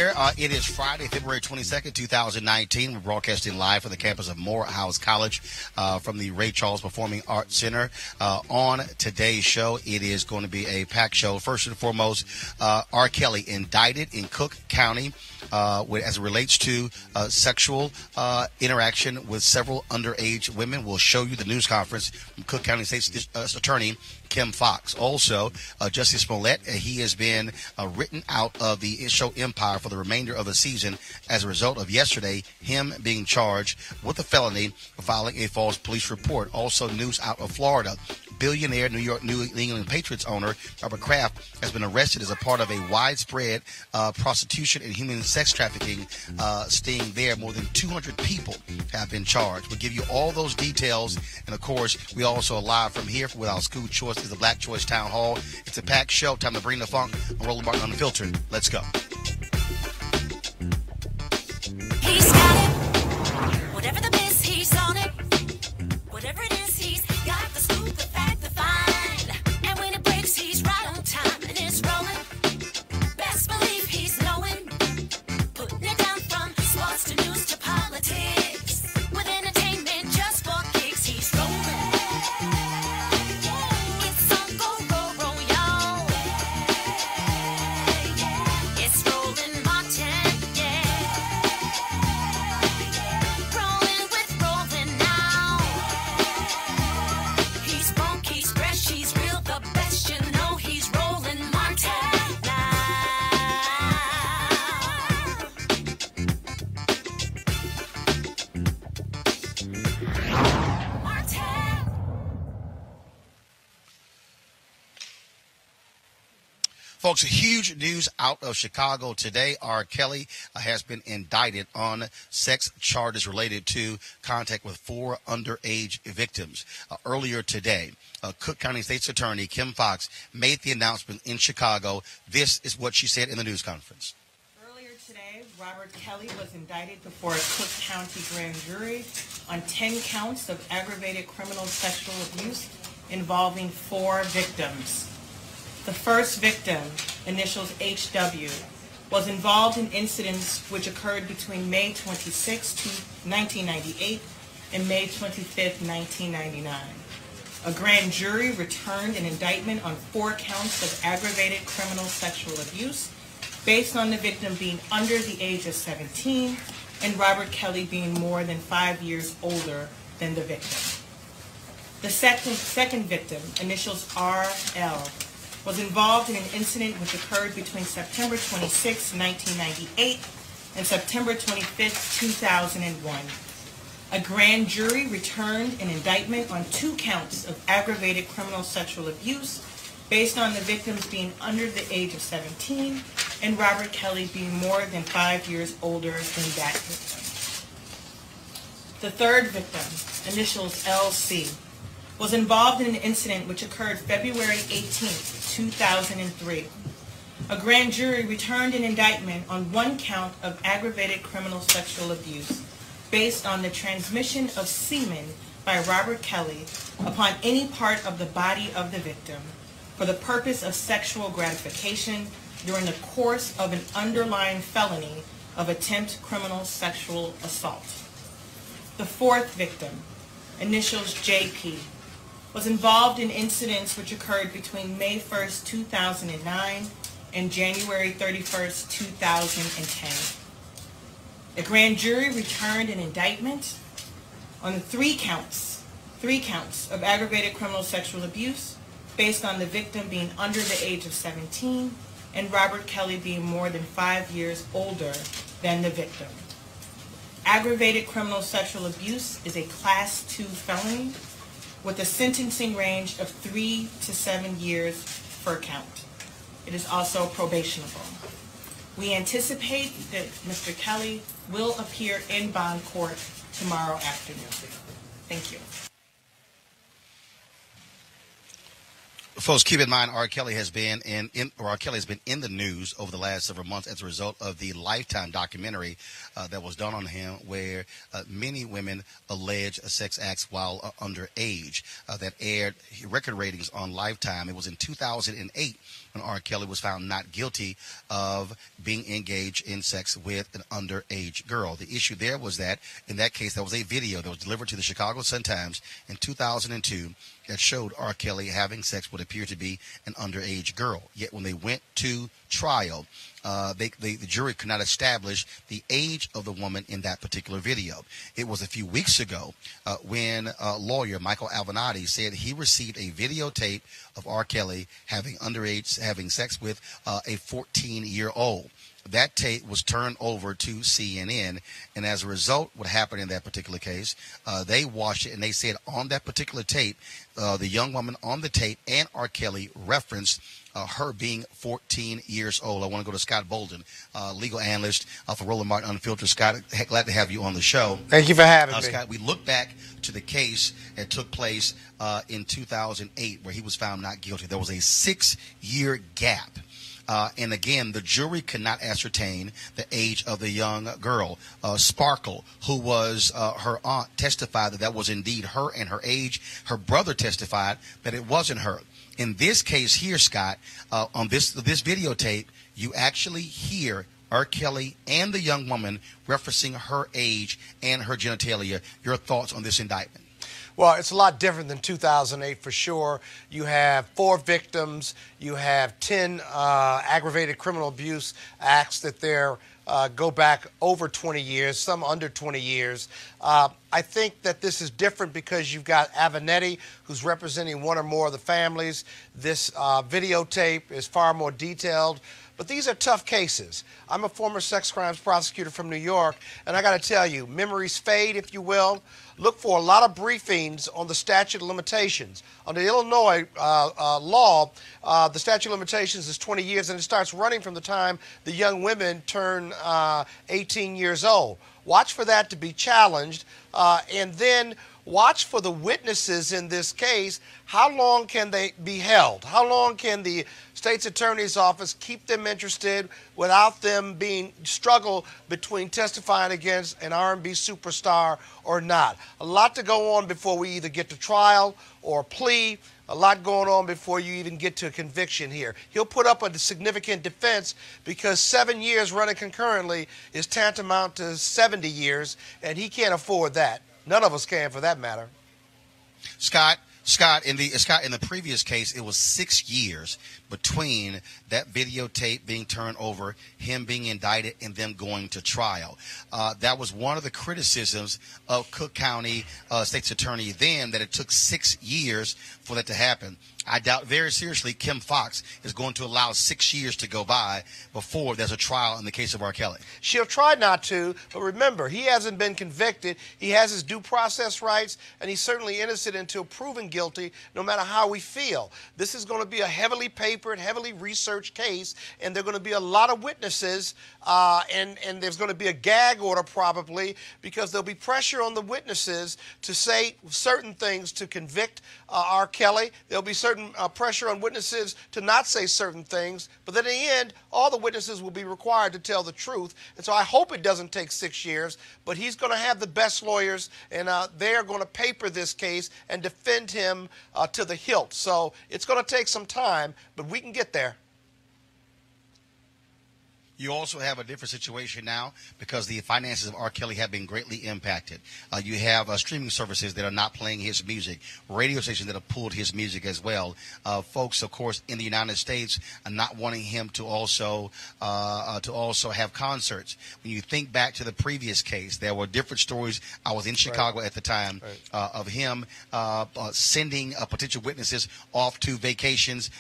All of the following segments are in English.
here. It is Friday, February 22nd, 2019. We're broadcasting live from the campus of Morehouse College from the Ray Charles Performing Arts Center. On today's show, it is going to be a packed show. First and foremost, R. Kelly indicted in Cook County as it relates to sexual interaction with several underage women. We'll show you the news conference from Cook County State's Attorney Kim Foxx. Also, Jussie Smollett, he has been written out of the show Empire for the remainder of the season as a result of yesterday him being charged with a felony for filing a false police report. Also, news out of Florida. Billionaire New England Patriots owner Robert Kraft has been arrested as a part of a widespread prostitution and human sex trafficking sting there. More than 200 people have been charged. We'll give you all those details. And, of course, we also are live from here with our school choice is the Black Choice Town Hall. It's a packed show. Time to bring the funk. I'm Roland Martin Unfiltered. Let's go. He's got it. Whatever the biz, he's on it. Whatever it is, he's got the scoop, the fact, the find. And when it breaks, he's right on time and it's rolling. Best believe he's knowing. Putting it down from sports to news to politics. With entertainment just for kicks, he's rolling. It's on go, roll, y'all. It's Roland Martin, yeah. Rolling with Roland now. He's funk, he's fresh, he's real, the best, you know he's Roland Martin now. Martin. Folks, huge news out of Chicago today. R. Kelly has been indicted on sex charges related to contact with 4 underage victims. Earlier today, Cook County State's Attorney Kim Foxx made the announcement in Chicago. This is what she said in the news conference. Earlier today, Robert Kelly was indicted before a Cook County grand jury on 10 counts of aggravated criminal sexual abuse involving 4 victims. The first victim, initials HW, was involved in incidents which occurred between May 26, 1998 and May 25, 1999. A grand jury returned an indictment on 4 counts of aggravated criminal sexual abuse based on the victim being under the age of 17 and Robert Kelly being more than 5 years older than the victim. The second victim, initials RL, was involved in an incident which occurred between September 26, 1998 and September 25, 2001. A grand jury returned an indictment on 2 counts of aggravated criminal sexual abuse based on the victims being under the age of 17 and Robert Kelly being more than 5 years older than that victim. The third victim, initials LC, was involved in an incident which occurred February 18, 2003. A grand jury returned an indictment on 1 count of aggravated criminal sexual abuse based on the transmission of semen by Robert Kelly upon any part of the body of the victim for the purpose of sexual gratification during the course of an underlying felony of attempt criminal sexual assault. The fourth victim, initials JP, was involved in incidents which occurred between May 1, 2009 and January 31, 2010. The grand jury returned an indictment on 3 counts of aggravated criminal sexual abuse based on the victim being under the age of 17 and Robert Kelly being more than 5 years older than the victim. Aggravated criminal sexual abuse is a Class 2 felony with a sentencing range of 3 to 7 years per count. It is also probationable. We anticipate that Mr. Kelly will appear in bond court tomorrow afternoon. Thank you. Folks, keep in mind, R. Kelly has been in the news over the last several months as a result of the Lifetime documentary that was done on him, where many women allege sex acts while underage. That aired record ratings on Lifetime. It was in 2008 when R. Kelly was found not guilty of being engaged in sex with an underage girl. The issue there was that, in that case, there was a video that was delivered to the Chicago Sun-Times in 2002 that showed R. Kelly having sex with what appeared to be an underage girl. Yet when they went to trial, the jury could not establish the age of the woman in that particular video. It was a few weeks ago when lawyer Michael Avenatti said he received a videotape of R. Kelly having sex with a 14-year-old. That tape was turned over to CNN, and as a result, what happened in that particular case, they watched it, and they said on that particular tape, the young woman on the tape and R. Kelly referenced her being 14 years old. I want to go to Scott Bolden, legal analyst for Roland Martin Unfiltered. Scott, glad to have you on the show. Thank you for having me. Scott, we look back to the case that took place in 2008 where he was found not guilty. There was a 6-year gap. And again, the jury could not ascertain the age of the young girl. Sparkle, who was her aunt, testified that was indeed her and her age. Her brother testified that it wasn't her. In this case here, Scott, on this videotape, you actually hear R. Kelly and the young woman referencing her age and her genitalia. Your thoughts on this indictment? Well, it's a lot different than 2008 for sure. You have 4 victims. You have 10 aggravated criminal abuse acts that go back over 20 years, some under 20 years. I think that this is different because you've got Avenatti, who's representing one or more of the families. This videotape is far more detailed. But these are tough cases. I'm a former sex crimes prosecutor from New York, and I got to tell you, memories fade, if you will. Look for a lot of briefings on the statute of limitations. Under Illinois law, the statute of limitations is 20 years, and it starts running from the time the young women turn 18 years old. Watch for that to be challenged, and then watch for the witnesses in this case. How long can they be held? How long can the state's attorney's office keep them interested without them being struggle between testifying against an R&B superstar or not? A lot to go on before we either get to trial or plea. A lot going on before you even get to a conviction here. He'll put up a significant defense because 7 years running concurrently is tantamount to 70 years, and he can't afford that. None of us can, for that matter. Scott, in the previous case, it was 6 years between that videotape being turned over, him being indicted, and them going to trial. That was one of the criticisms of Cook County State's Attorney then, that it took 6 years for that to happen. I doubt very seriously Kim Foxx is going to allow 6 years to go by before there's a trial in the case of R. Kelly. She'll try not to, but remember, he hasn't been convicted. He has his due process rights, and he's certainly innocent until proven guilty, no matter how we feel. This is going to be a heavily papered, heavily researched case, and there are going to be a lot of witnesses, and there's going to be a gag order probably, because there'll be pressure on the witnesses to say certain things to convict R. Kelly. There'll be certain pressure on witnesses to not say certain things, but then in the end, all the witnesses will be required to tell the truth. And so I hope it doesn't take 6 years, but he's going to have the best lawyers, and they're going to paper this case and defend him to the hilt. So it's going to take some time, but we can get there. You also have a different situation now because the finances of R. Kelly have been greatly impacted. You have streaming services that are not playing his music, radio stations that have pulled his music as well. Folks, of course, in the United States are not wanting him to also have concerts. When you think back to the previous case, there were different stories. I was in Chicago at the time of him sending potential witnesses off to vacations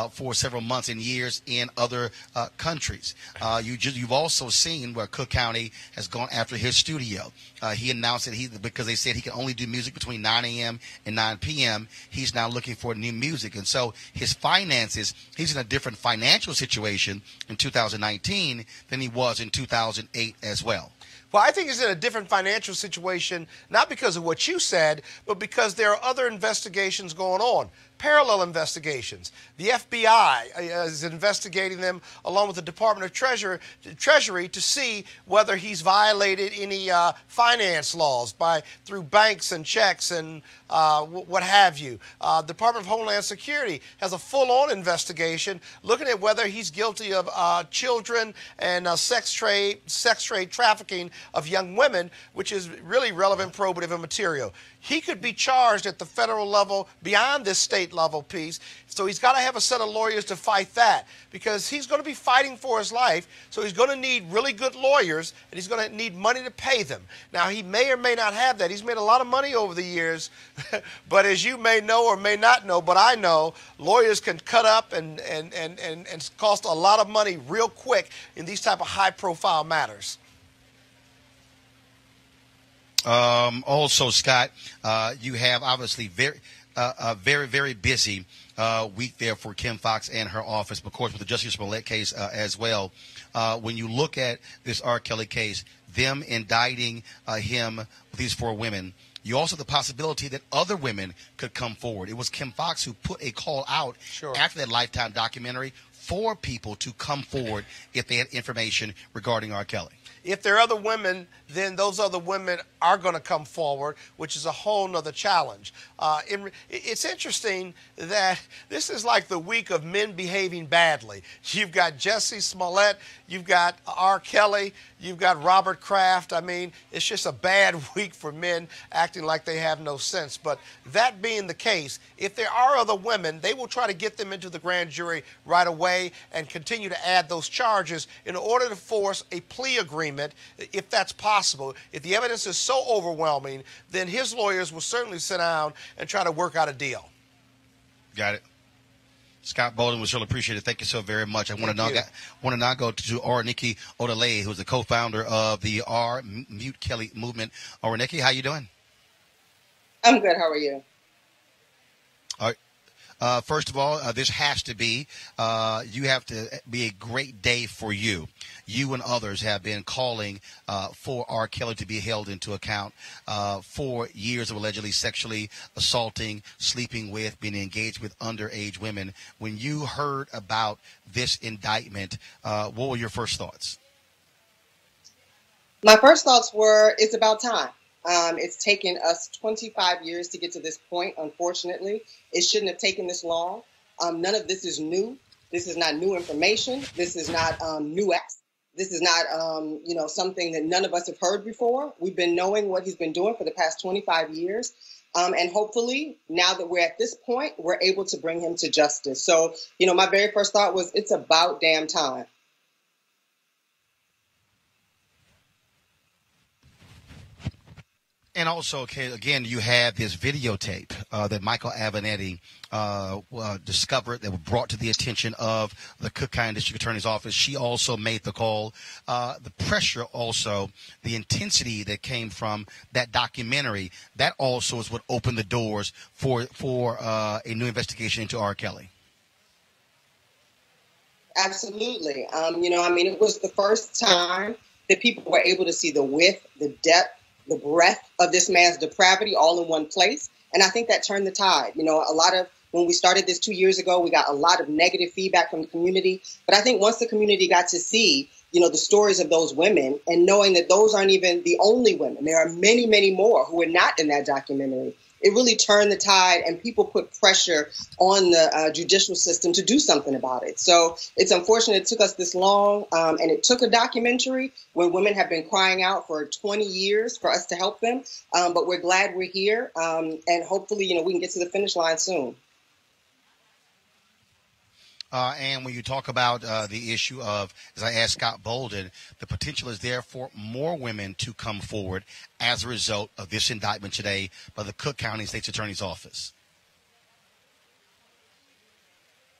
for several months and years in other countries. You've also seen where Cook County has gone after his studio. He announced that because they said he can only do music between 9 a.m. and 9 p.m., he's now looking for new music. And so his finances, he's in a different financial situation in 2019 than he was in 2008 as well. Well, I think he's in a different financial situation, not because of what you said, but because there are other investigations going on. parallel investigations. The FBI is investigating them along with the Department of Treasury to see whether he's violated any finance laws through banks and checks and what have you. Department of Homeland Security has a full-on investigation looking at whether he's guilty of children and sex trade trafficking of young women, which is really relevant, probative, and material. He could be charged at the federal level beyond this state level piece. So he's got to have a set of lawyers to fight that, because he's going to be fighting for his life. So he's going to need really good lawyers, and he's going to need money to pay them. Now, he may or may not have that. He's made a lot of money over the years. But as you may know or may not know, but I know, lawyers can cut up and cost a lot of money real quick in these type of high-profile matters. Also, Scott, you have obviously very busy week there for Kim Foxx and her office, of course, with the Jussie Smollett case as well. When you look at this R. Kelly case, them indicting him with these 4 women, you also have the possibility that other women could come forward. It was Kim Foxx who put a call out after that Lifetime documentary for people to come forward if they had information regarding R. Kelly. If there are other women, then those other women are going to come forward, which is a whole nother challenge. It's interesting that this is like the week of men behaving badly. You've got Jussie Smollett, you've got R. Kelly, you've got Robert Kraft. I mean, it's just a bad week for men acting like they have no sense. But that being the case, if there are other women, they will try to get them into the grand jury right away and continue to add those charges in order to force a plea agreement, if that's possible. If the evidence is so overwhelming, then his lawyers will certainly sit down and try to work out a deal. Got it. Scott Bolden, we surely appreciate it. Thank you so very much. I want to now go to R. Nikki Odele, who is the co-founder of the R. Mute Kelly movement. R. Nikki, how you doing? I'm good. How are you? All right. First of all, this has to be, you have to be a great day for you. You and others have been calling for R. Kelly to be held into account for years of allegedly sexually assaulting, sleeping with, being engaged with underage women. When you heard about this indictment, what were your first thoughts? My first thoughts were, it's about time. It's taken us 25 years to get to this point, unfortunately. It shouldn't have taken this long. None of this is new. This is not new information. This is not new acts. This is not, something that none of us have heard before. We've been knowing what he's been doing for the past 25 years. And hopefully, now that we're at this point, we're able to bring him to justice. So, my very first thought was, it's about damn time. And also, okay, again, you have this videotape that Michael Avenatti discovered that was brought to the attention of the Cook County District Attorney's Office. She also made the call. The pressure also, the intensity that came from that documentary, that also is what opened the doors for a new investigation into R. Kelly. Absolutely. It was the first time that people were able to see the width, the depth, the breadth of this man's depravity all in one place. And I think that turned the tide. When we started this 2 years ago, we got a lot of negative feedback from the community. But I think once the community got to see, the stories of those women and knowing that those aren't even the only women, there are many, many more who are not in that documentary. It really turned the tide, and people put pressure on the judicial system to do something about it. So it's unfortunate it took us this long, and it took a documentary when women have been crying out for 20 years for us to help them. But we're glad we're here, and hopefully, we can get to the finish line soon. And when you talk about the issue of, as I asked Scott Bolden, the potential is there for more women to come forward as a result of this indictment today by the Cook County State's Attorney's Office.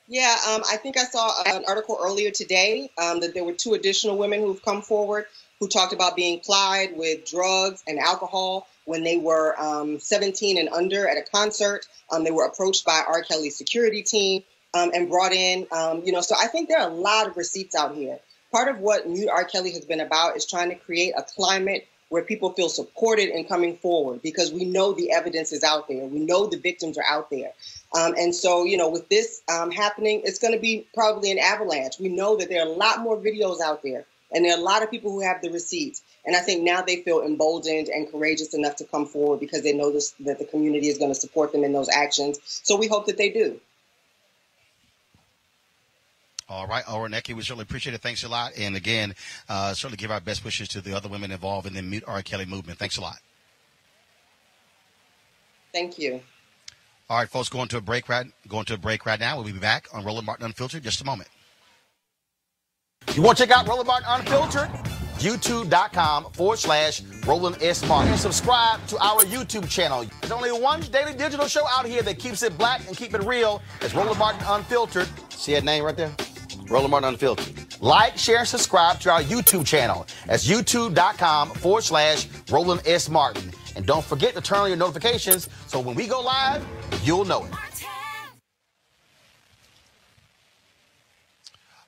Yeah, I think I saw an article earlier today that there were 2 additional women who've come forward who talked about being plied with drugs and alcohol when they were 17 and under at a concert. They were approached by R. Kelly's security team. And brought in, so I think there are a lot of receipts out here. Part of what Mute R. Kelly has been about is trying to create a climate where people feel supported in coming forward, because we know the evidence is out there. We know the victims are out there. And so, with this happening, it's going to be probably an avalanche. We know that there are a lot more videos out there, and there are a lot of people who have the receipts. And I think now they feel emboldened and courageous enough to come forward because they know that the community is going to support them in those actions. So we hope that they do. All right, Neki, we certainly appreciate it. Thanks a lot. And again, certainly give our best wishes to the other women involved in the Mute R. Kelly movement. Thanks a lot. Thank you. All right, folks, going to a break right now. We'll be back on Roland Martin Unfiltered in just a moment. You want to check out Roland Martin Unfiltered? YouTube.com/Roland S. Martin. And subscribe to our YouTube channel. There's only one daily digital show out here that keeps it black and keep it real. It's Roland Martin Unfiltered. See that name right there? Roland Martin Unfiltered. Like, share, and subscribe to our YouTube channel. That's YouTube.com/Roland S. Martin. And don't forget to turn on your notifications so when we go live, you'll know it.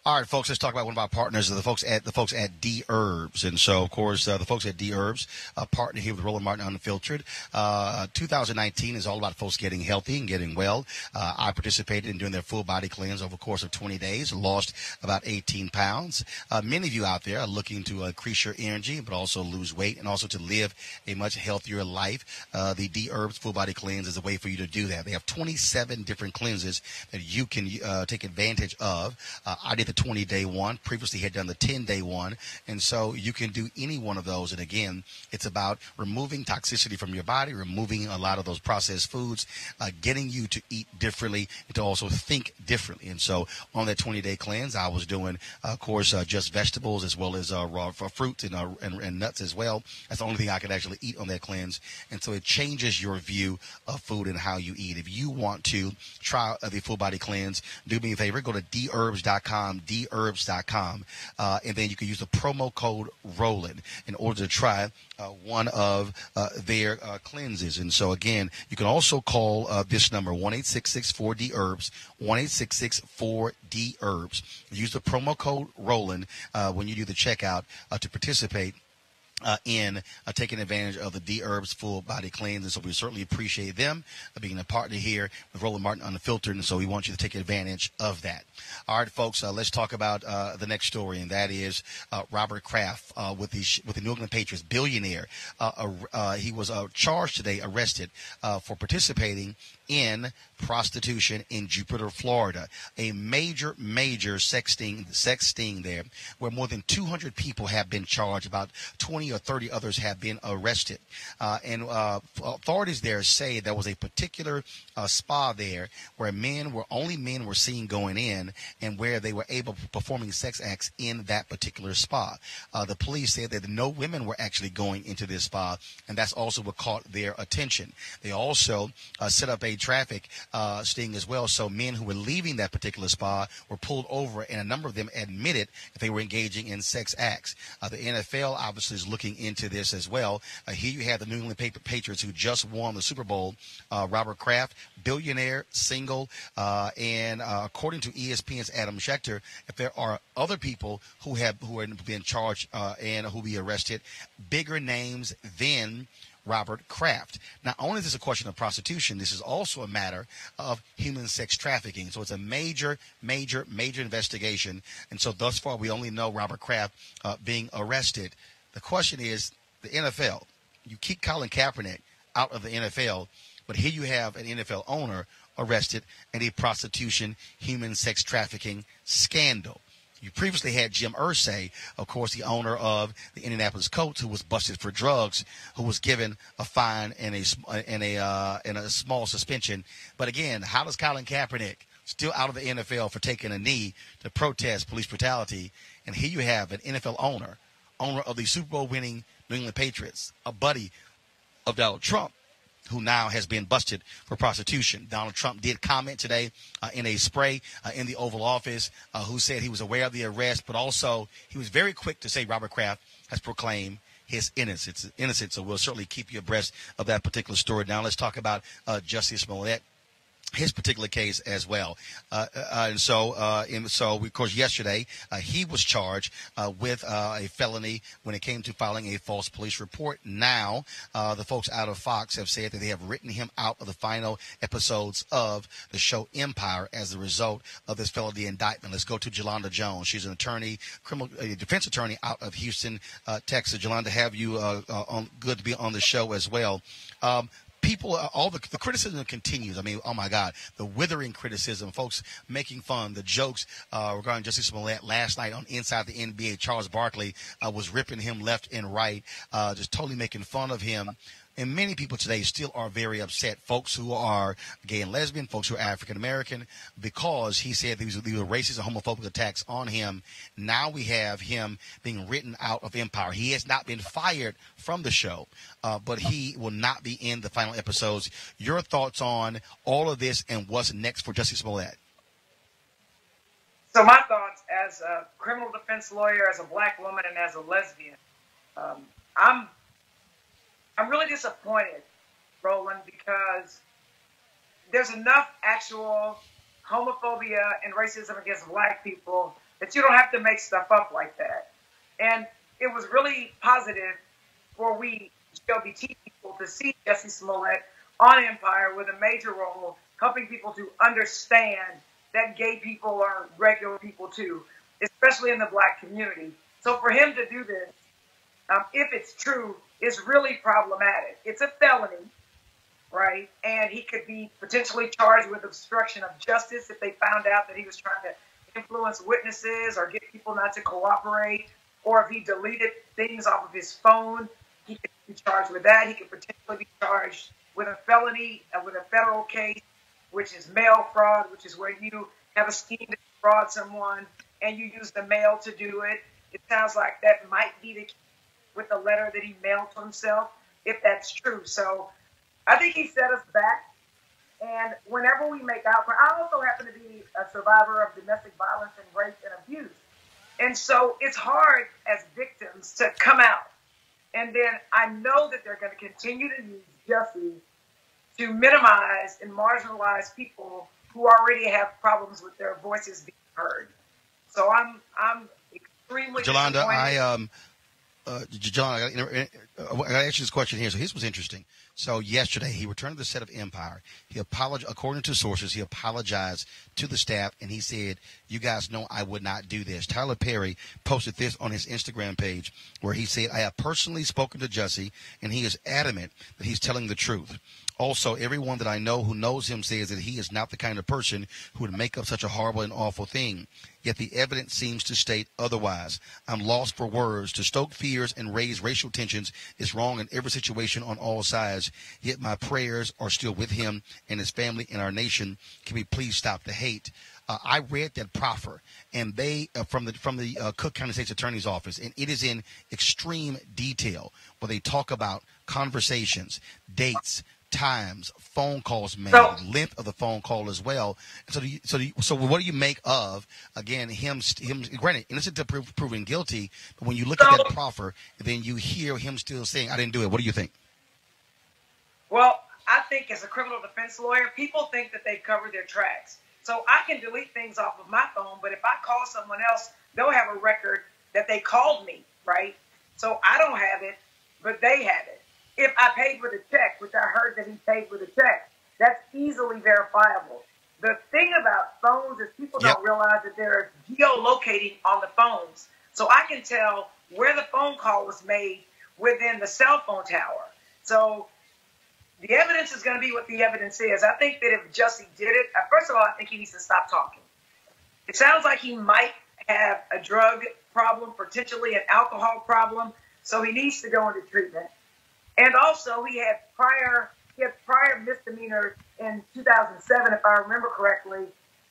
All right, folks, let's talk about one of our partners, the folks at D Herbs. And so, of course, the folks at D Herbs partner here with Roland Martin Unfiltered. 2019 is all about folks getting healthy and getting well. I participated in doing their full body cleanse over the course of 20 days, lost about 18 pounds. Many of you out there are looking to increase your energy, but also lose weight and also to live a much healthier life. The D Herbs full body cleanse is a way for you to do that. They have 27 different cleanses that you can take advantage of. I did the 20-day one, previously had done the 10-day one, and so you can do any one of those. And again, it's about removing toxicity from your body, removing a lot of those processed foods, getting you to eat differently and to also think differently. And so on that 20-day cleanse, I was doing, of course, just vegetables as well as raw fruits and nuts as well. That's the only thing I could actually eat on that cleanse. And so it changes your view of food and how you eat. If you want to try the full body cleanse, do me a favor, go to dherbs.com, dherbs.com, and then you can use the promo code Roland in order to try one of their cleanses. And so again, you can also call this number 1-866-4-DHERBS, 1-866-4-DHERBS. Use the promo code Roland when you do the checkout to participate in taking advantage of the D Herbs full body cleanse. And so we certainly appreciate them being a partner here with Roland Martin Unfiltered. And so we want you to take advantage of that. All right, folks, let's talk about the next story, and that is Robert Kraft with the New England Patriots, billionaire. He was charged today, arrested for participating in prostitution in Jupiter, Florida, a major sex sting there, where more than 200 people have been charged. About 20 or 30 others have been arrested. And authorities there say there was a particular spa there where only men were seen going in, and where they were able performing sex acts in that particular spa. The police said that no women were actually going into this spa, and that's also what caught their attention. They also set up a traffic sting as well. So men who were leaving that particular spa were pulled over, and a number of them admitted that they were engaging in sex acts. The NFL obviously is looking into this as well. Here you have the New England Patriots, who just won the Super Bowl. Robert Kraft, billionaire, single, and according to ESPN's Adam Schefter, if there are other people who are being charged and who will be arrested, bigger names than Robert Kraft. Not only is this a question of prostitution, this is also a matter of human sex trafficking. So it's a major investigation. And so thus far, we only know Robert Kraft being arrested. The question is, the NFL, you keep Colin Kaepernick out of the NFL, but here you have an NFL owner arrested in a prostitution, human sex trafficking scandal. You previously had Jim Irsay, of course, the owner of the Indianapolis Colts, who was busted for drugs, who was given a fine and a small suspension. But again, how does Colin Kaepernick, still out of the NFL for taking a knee to protest police brutality, and here you have an NFL owner of the Super Bowl winning New England Patriots, a buddy of Donald Trump, who now has been busted for prostitution. Donald Trump did comment today in a spray in the Oval Office, who said he was aware of the arrest, but also he was very quick to say Robert Kraft has proclaimed his innocence. So we'll certainly keep you abreast of that particular story. Now let's talk about Jussie Smollett. his particular case as well. And so, of course, yesterday, he was charged with a felony when it came to filing a false police report. Now, the folks out of Fox have said that they have written him out of the final episodes of the show Empire as a result of this felony indictment. Let's go to Jolanda Jones. She's an attorney, a defense attorney out of Houston, Texas. Jolanda, have you good to be on the show as well. People, all the criticism continues. I mean, oh my God, the withering criticism, folks making fun, the jokes regarding Jussie Smollett last night on Inside the NBA. Charles Barkley was ripping him left and right, just totally making fun of him. And many people today still are very upset, folks who are gay and lesbian, folks who are African-American, because he said these were racist and homophobic attacks on him. Now we have him being written out of Empire. He has not been fired from the show, but he will not be in the final episodes. Your thoughts on all of this and what's next for Jussie Smollett? So my thoughts as a criminal defense lawyer, as a black woman, and as a lesbian, I'm really disappointed, Roland, because there's enough actual homophobia and racism against black people that you don't have to make stuff up like that. And it was really positive for we LGBT people to see Jussie Smollett on Empire with a major role, helping people to understand that gay people are regular people too, especially in the black community. So for him to do this, if it's true, is really problematic. It's a felony, right? And he could be potentially charged with obstruction of justice if they found out that he was trying to influence witnesses or get people not to cooperate, or if he deleted things off of his phone, he could be charged with that. He could potentially be charged with a felony, with a federal case, which is mail fraud, which is where you have a scheme to defraud someone and you use the mail to do it. It sounds like that might be the case with the letter that he mailed to himself, if that's true. So I think he set us back. And whenever we make out, I also happen to be a survivor of domestic violence and rape and abuse. And so it's hard as victims to come out. And then I know that they're going to continue to use Jussie to minimize and marginalize people who already have problems with their voices being heard. So I'm extremely Jolanda, John, I got to ask you this question here. So this was interesting. So yesterday, he returned to the set of Empire. He apologized, according to sources, he apologized to the staff, and he said, you guys know I would not do this. Tyler Perry posted this on his Instagram page where he said, I have personally spoken to Jussie, and he is adamant that he's telling the truth. Also, everyone that I know who knows him says that he is not the kind of person who would make up such a horrible and awful thing. Yet the evidence seems to state otherwise. I'm lost for words. To stoke fears and raise racial tensions is wrong in every situation on all sides. Yet my prayers are still with him and his family and our nation. Can we please stop the hate? I read that proffer, and they from the Cook County State's Attorney's Office, and it is in extreme detail where they talk about conversations, dates, times, phone calls made, length of the phone call as well. So what do you make of, again, him granted innocent to proven guilty, but when you look at that proffer, then you hear him still saying, I didn't do it. What do you think? Well, I think as a criminal defense lawyer, people think that they've covered their tracks. So I can delete things off of my phone, but if I call someone else, they'll have a record that they called me, right? So I don't have it, but they have it. If I paid with a check, which I heard that he paid with a check, that's easily verifiable. The thing about phones is people don't realize that they're geolocating on the phones. So I can tell where the phone call was made within the cell phone tower. So the evidence is going to be what the evidence is. I think that if Jussie did it, first of all, I think he needs to stop talking. It sounds like he might have a drug problem, potentially an alcohol problem, so he needs to go into treatment. And also, he had prior misdemeanors in 2007, if I remember correctly.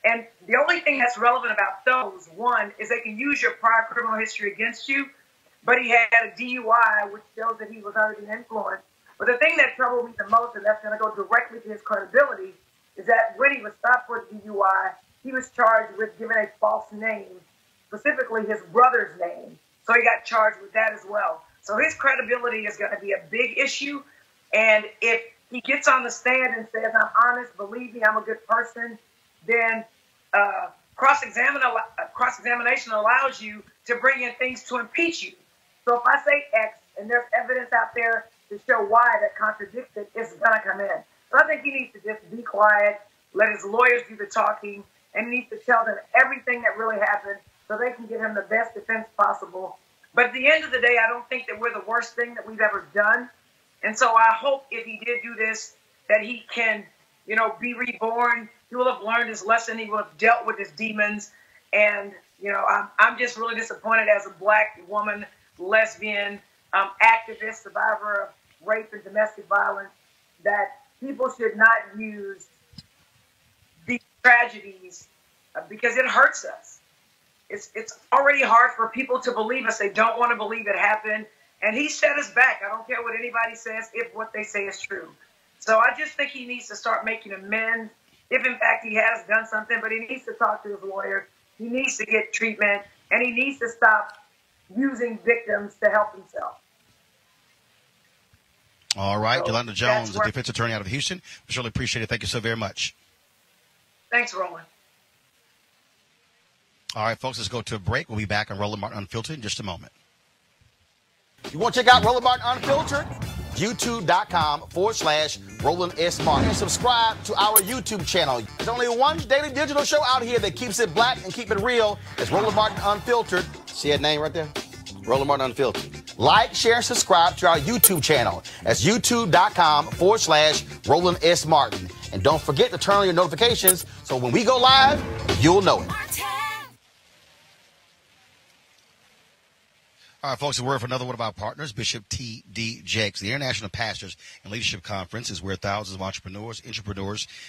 And the only thing that's relevant about those, one, is they can use your prior criminal history against you, but he had a DUI, which shows that he was under the influence. But the thing that troubled me the most, and that's going to go directly to his credibility, is that when he was stopped for DUI, he was charged with giving a false name, specifically his brother's name. So he got charged with that as well. So his credibility is going to be a big issue. And if he gets on the stand and says, I'm honest, believe me, I'm a good person, then cross-examination allows you to bring in things to impeach you. So if I say X and there's evidence out there to show Y that contradicts it, it's going to come in. So I think he needs to just be quiet, let his lawyers do the talking, and he needs to tell them everything that really happened so they can give him the best defense possible. But at the end of the day, I don't think that we're the worst thing that we've ever done. And so I hope if he did do this, that he can, be reborn. He will have learned his lesson. He will have dealt with his demons. And, I'm just really disappointed as a black woman, lesbian, activist, survivor of rape and domestic violence, that people should not use these tragedies because it hurts us. It's already hard for people to believe us. They don't want to believe it happened. And he set us back. I don't care what anybody says if what they say is true. So I just think he needs to start making amends if, in fact, he has done something. But he needs to talk to his lawyer. He needs to get treatment. And he needs to stop using victims to help himself. All right. So Yolanda Jones, the defense attorney out of Houston. We surely appreciate it. Thank you so very much. Thanks, Roland. All right, folks, let's go to a break. We'll be back on Roland Martin Unfiltered in just a moment. You want to check out Roland Martin Unfiltered? YouTube.com/Roland S. Martin. And subscribe to our YouTube channel. There's only one daily digital show out here that keeps it black and keep it real. It's Roland Martin Unfiltered. See that name right there? Roland Martin Unfiltered. Like, share, and subscribe to our YouTube channel. That's YouTube.com/Roland S. Martin. And don't forget to turn on your notifications so when we go live, you'll know it. All right, folks, a word for another one of our partners, Bishop T.D. Jakes. The International Pastors and Leadership Conference is where thousands of entrepreneurs,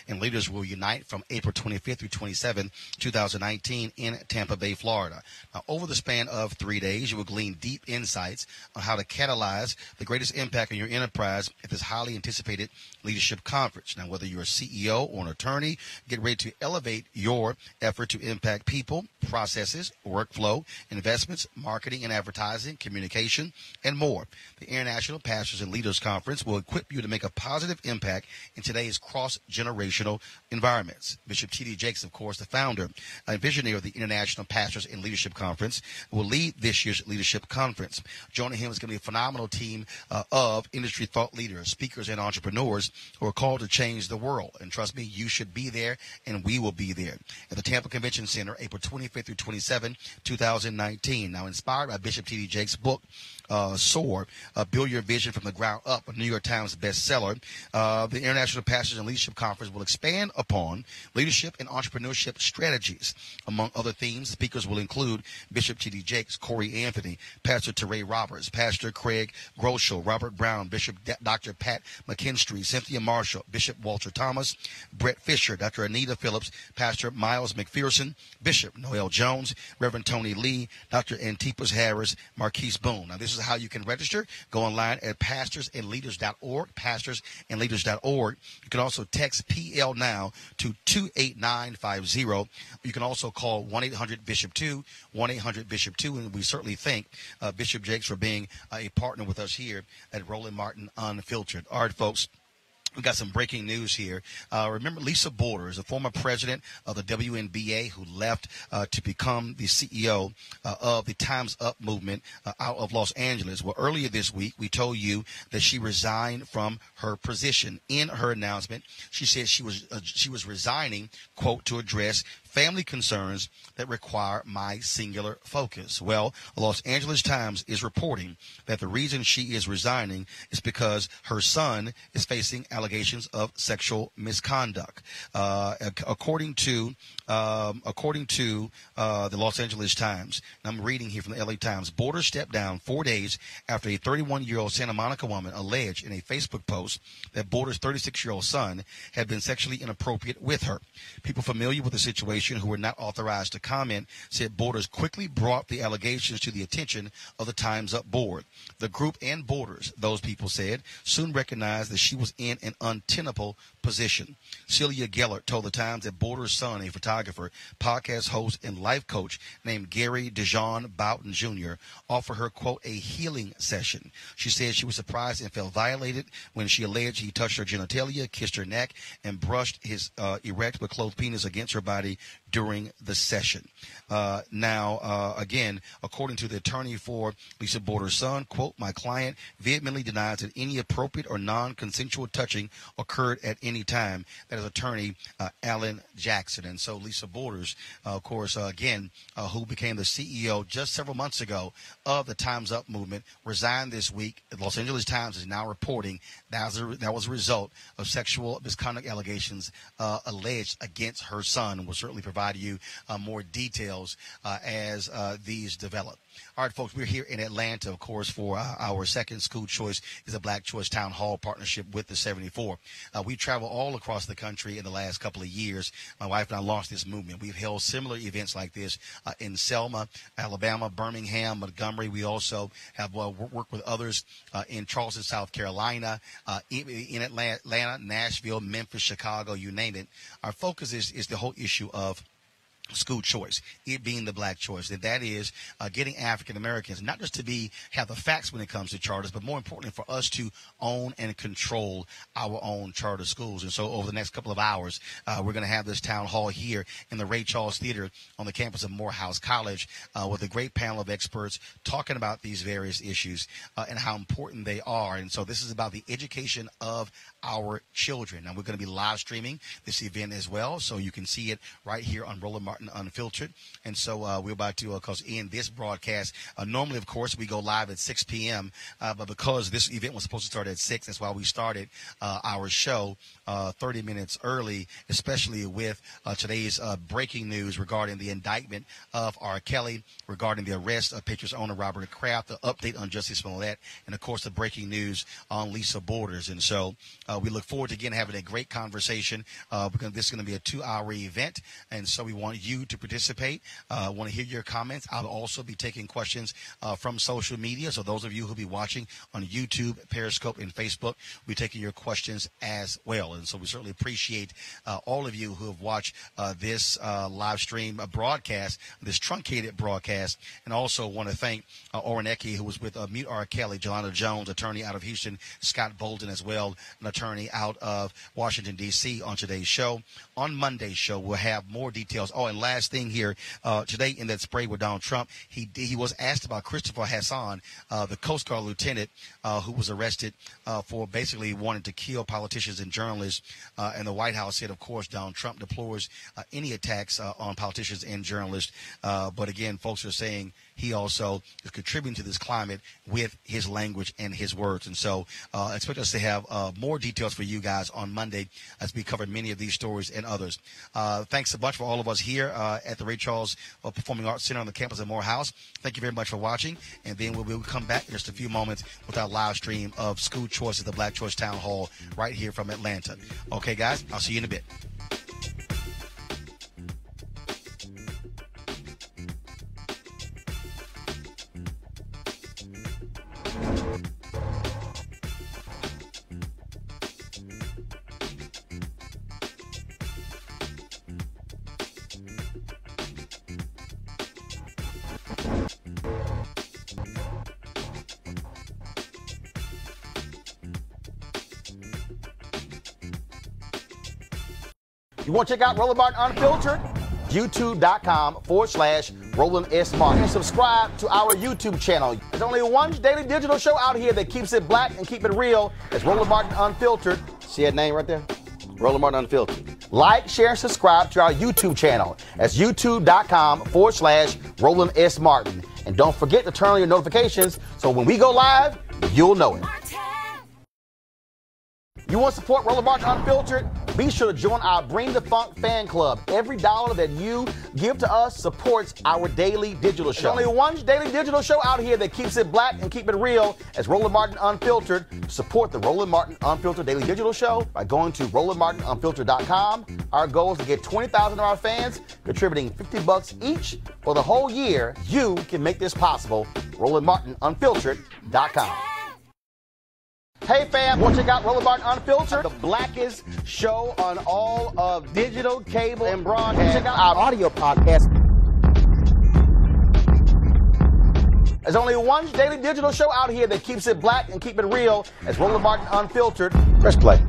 and leaders will unite from April 25th through 27th, 2019 in Tampa Bay, Florida. Now, over the span of 3 days, you will glean deep insights on how to catalyze the greatest impact on your enterprise at this highly anticipated leadership conference. Now, whether you're a CEO or an attorney, get ready to elevate your effort to impact people, processes, workflow, investments, marketing and advertising, communication, and more. The International Pastors and Leaders Conference will equip you to make a positive impact in today's cross-generational environments. Bishop T.D. Jakes, of course, the founder and visionary of the International Pastors and Leadership Conference, will lead this year's leadership conference. Joining him is going to be a phenomenal team of industry thought leaders, speakers, and entrepreneurs who are called to change the world. And trust me, you should be there, and we will be there at the Tampa Convention Center, April 25th through 27th, 2019. Now, inspired by Bishop T.D. Jakes' book, Soar, Build Your Vision from the Ground Up, a New York Times bestseller, the International Pastors and Leadership Conference will expand upon leadership and entrepreneurship strategies. Among other themes, speakers will include Bishop T.D. Jakes, Corey Anthony, Pastor Teray Roberts, Pastor Craig Groeschel, Robert Brown, Bishop Dr. Pat McKinstry, Cynthia Marshall, Bishop Walter Thomas, Brett Fisher, Dr. Anita Phillips, Pastor Miles McPherson, Bishop Noel Jones, Reverend Tony Lee, Dr. Antipas Harris, Marquise Boone. Now, this is how you can register. Go online at pastorsandleaders.org, pastorsandleaders.org. You can also text PL now to 28950. You can also call 1-800-BISHOP-2, 1-800-BISHOP-2, and we certainly thank Bishop Jakes for being a partner with us here at Roland Martin Unfiltered. All right, folks. We got some breaking news here. Remember Lisa Borders, the former president of the WNBA who left to become the CEO of the Time's Up movement out of Los Angeles. Well, earlier this week, we told you that she resigned from her position. In her announcement, she said she was resigning, quote, to address family concerns that require my singular focus. Well, Los Angeles Times is reporting that the reason she is resigning is because her son is facing allegations of sexual misconduct. According to the Los Angeles Times, and I'm reading here from the LA Times, Borders stepped down 4 days after a 31-year-old Santa Monica woman alleged in a Facebook post that Borders' 36-year-old son had been sexually inappropriate with her. People familiar with the situation Association, who were not authorized to comment, said Borders quickly brought the allegations to the attention of the Time's Up board. The group and Borders, those people said, soon recognized that she was in an untenable position. Celia Gellert told the Times that Borders' son, a photographer, podcast host, and life coach named Gary DeJean Boughton Jr., offered her, quote, a healing session. She said she was surprised and felt violated when she alleged he touched her genitalia, kissed her neck, and brushed his erect but clothed penis against her body during the session. Again, according to the attorney for Lisa Borders' son, quote, my client vehemently denies that any appropriate or non-consensual touching occurred at any time. That is attorney Alan Jackson. And so Lisa Borders, of course, who became the CEO just several months ago of the Time's Up movement, resigned this week. The Los Angeles Times is now reporting that was a result of sexual misconduct allegations alleged against her son. We'll certainly provide you more details as these develop. All right, folks, we're here in Atlanta, of course, for our second School Choice is a Black Choice Town Hall partnership with the 74. We travel all across the country in the last couple of years. My wife and I launched this movement. We've held similar events like this in Selma, Alabama, Birmingham, Montgomery. We also have worked with others in Charleston, South Carolina, in Atlanta, Nashville, Memphis, Chicago, you name it. Our focus is the whole issue of school choice, it being the black choice, and that is getting African Americans not just to have the facts when it comes to charters, but more importantly for us to own and control our own charter schools. And so over the next couple of hours, we're going to have this town hall here in the Ray Charles Theater on the campus of Morehouse College with a great panel of experts talking about these various issues and how important they are. And so this is about the education of our children. Now we're going to be live streaming this event as well, so you can see it right here on Roland Martin Unfiltered. And so we're about to end this broadcast. Normally, of course, we go live at 6 p.m., but because this event was supposed to start at 6, that's why we started our show 30 minutes early, especially with today's breaking news regarding the indictment of R. Kelly, regarding the arrest of Patriots owner Robert Kraft, the update on Jussie Smollett, and, of course, the breaking news on Lisa Borders. And so we look forward to, again, having a great conversation because this is going to be a 2-hour event, and so we want you to participate. Want to hear your comments. I'll also be taking questions from social media, so those of you who will be watching on YouTube, Periscope, and Facebook, we'll be taking your questions as well. And so we certainly appreciate all of you who have watched this live stream broadcast, this truncated broadcast, and also want to thank Orrin Ecke, who was with Mute R. Kelly, Jelana Jones, attorney out of Houston, Scott Bolden as well, an attorney out of Washington, D.C. on today's show. On Monday's show, we'll have more details. Oh, and last thing here, today in that spray with Donald Trump, he was asked about Christopher Hassan, the Coast Guard lieutenant who was arrested for basically wanting to kill politicians and journalists. And the White House said, of course, Donald Trump deplores any attacks on politicians and journalists. But again, folks are saying he also is contributing to this climate with his language and his words. And so expect us to have more details for you guys on Monday as we cover many of these stories and others. Thanks so much for all of us here at the Ray Charles Performing Arts Center on the campus of Morehouse. Thank you very much for watching. And then we'll come back in just a few moments with our live stream of School Choice at the Black Choice Town Hall right here from Atlanta. Okay, guys, I'll see you in a bit. You want to check out Roland Martin Unfiltered? YouTube.com/Roland S. Martin. And subscribe to our YouTube channel. There's only one daily digital show out here that keeps it black and keep it real. It's Roland Martin Unfiltered. See that name right there? Roland Martin Unfiltered. Like, share, and subscribe to our YouTube channel. That's YouTube.com/Roland S. Martin. And don't forget to turn on your notifications so when we go live, you'll know it. You want to support Roland Martin Unfiltered? Be sure to join our Bring the Funk fan club. Every dollar that you give to us supports our daily digital show. There's only one daily digital show out here that keeps it black and keep it real. It's Roland Martin Unfiltered. Support the Roland Martin Unfiltered daily digital show by going to RolandMartinUnfiltered.com. Our goal is to get 20,000 of our fans contributing $50 each for the whole year. You can make this possible. RolandMartinUnfiltered.com. Hey fam, want to check out Roland Martin Unfiltered, the blackest show on all of digital, cable, and broadcast. Check out our audio podcast. There's only one daily digital show out here that keeps it black and keep it real. It's Roland Martin Unfiltered. Press play.